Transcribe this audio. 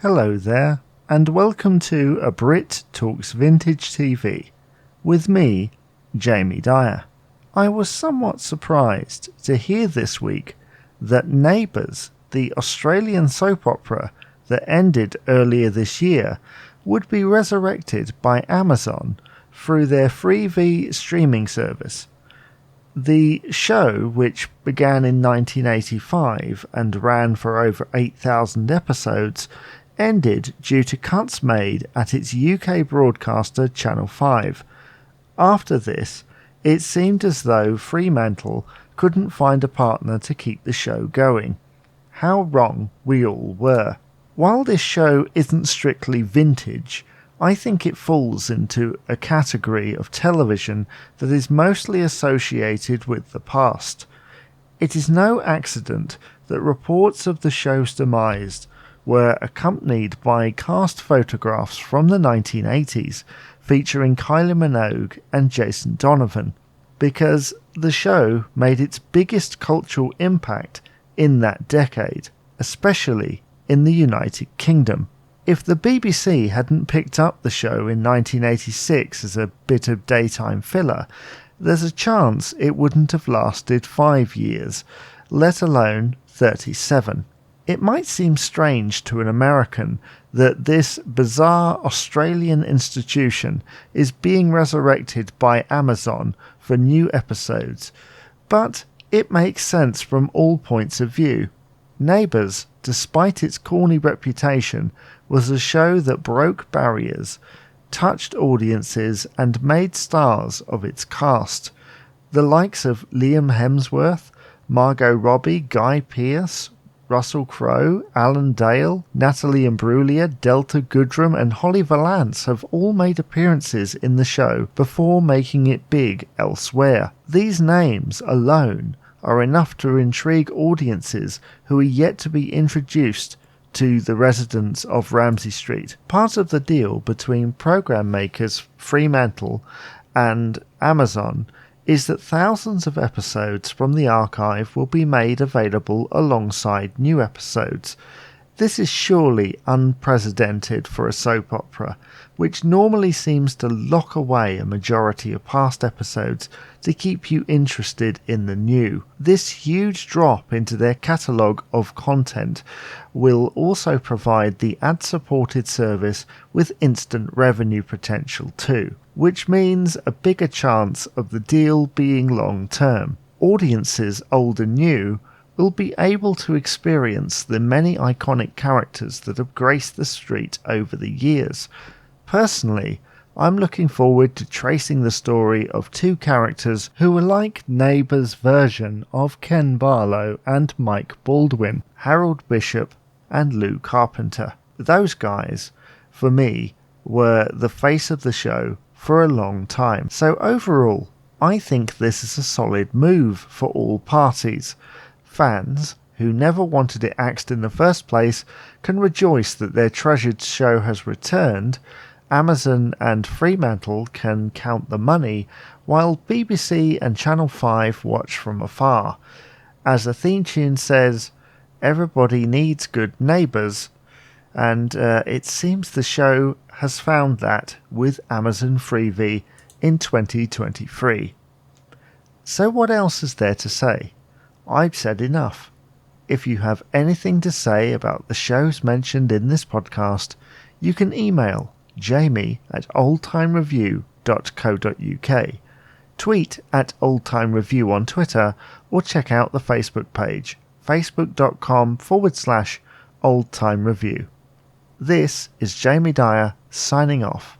Hello there, and welcome to A Brit Talks Vintage TV, with me, Jamie Dyer. I was somewhat surprised to hear this week that Neighbours, the Australian soap opera that ended earlier this year, would be resurrected by Amazon through their Freevee streaming service. The show, which began in 1985 and ran for over 8,000 episodes, ended due to cuts made at its UK broadcaster Channel 5. After this, it seemed as though Fremantle couldn't find a partner to keep the show going. How wrong we all were. While this show isn't strictly vintage, I think it falls into a category of television that is mostly associated with the past. It is no accident that reports of the show's demise were accompanied by cast photographs from the 1980s featuring Kylie Minogue and Jason Donovan, because the show made its biggest cultural impact in that decade, especially in the United Kingdom. If the BBC hadn't picked up the show in 1986 as a bit of daytime filler, there's a chance it wouldn't have lasted 5 years, let alone 37. It might seem strange to an American that this bizarre Australian institution is being resurrected by Amazon for new episodes, but it makes sense from all points of view. Neighbours, despite its corny reputation, was a show that broke barriers, touched audiences and made stars of its cast. The likes of Liam Hemsworth, Margot Robbie, Guy Pearce, Russell Crowe, Alan Dale, Natalie Imbruglia, Delta Goodrem and Holly Valance have all made appearances in the show before making it big elsewhere. These names alone are enough to intrigue audiences who are yet to be introduced to the residents of Ramsay Street. Part of the deal between program makers Fremantle and Amazon is that thousands of episodes from the archive will be made available alongside new episodes. This is surely unprecedented for a soap opera, which normally seems to lock away a majority of past episodes to keep you interested in the new. This huge drop into their catalogue of content will also provide the ad-supported service with instant revenue potential too, which means a bigger chance of the deal being long-term. Audiences old and new will be able to experience the many iconic characters that have graced the street over the years. Personally, I'm looking forward to tracing the story of two characters who are like Neighbours' version of Ken Barlow and Mike Baldwin, Harold Bishop and Lou Carpenter. Those guys, for me, were the face of the show for a long time. So overall, I think this is a solid move for all parties. Fans, who never wanted it axed in the first place, can rejoice that their treasured show has returned. Amazon and Fremantle can count the money, while BBC and Channel 5 watch from afar. As the theme tune says, everybody needs good neighbours, and it seems the show has found that with Amazon Freevee in 2023. So what else is there to say? I've said enough. If you have anything to say about the shows mentioned in this podcast, you can email jamie@oldtimereview.co.uk, tweet at oldtimereview on Twitter, or check out the Facebook page, facebook.com/oldtimereview. This is Jamie Dyer signing off.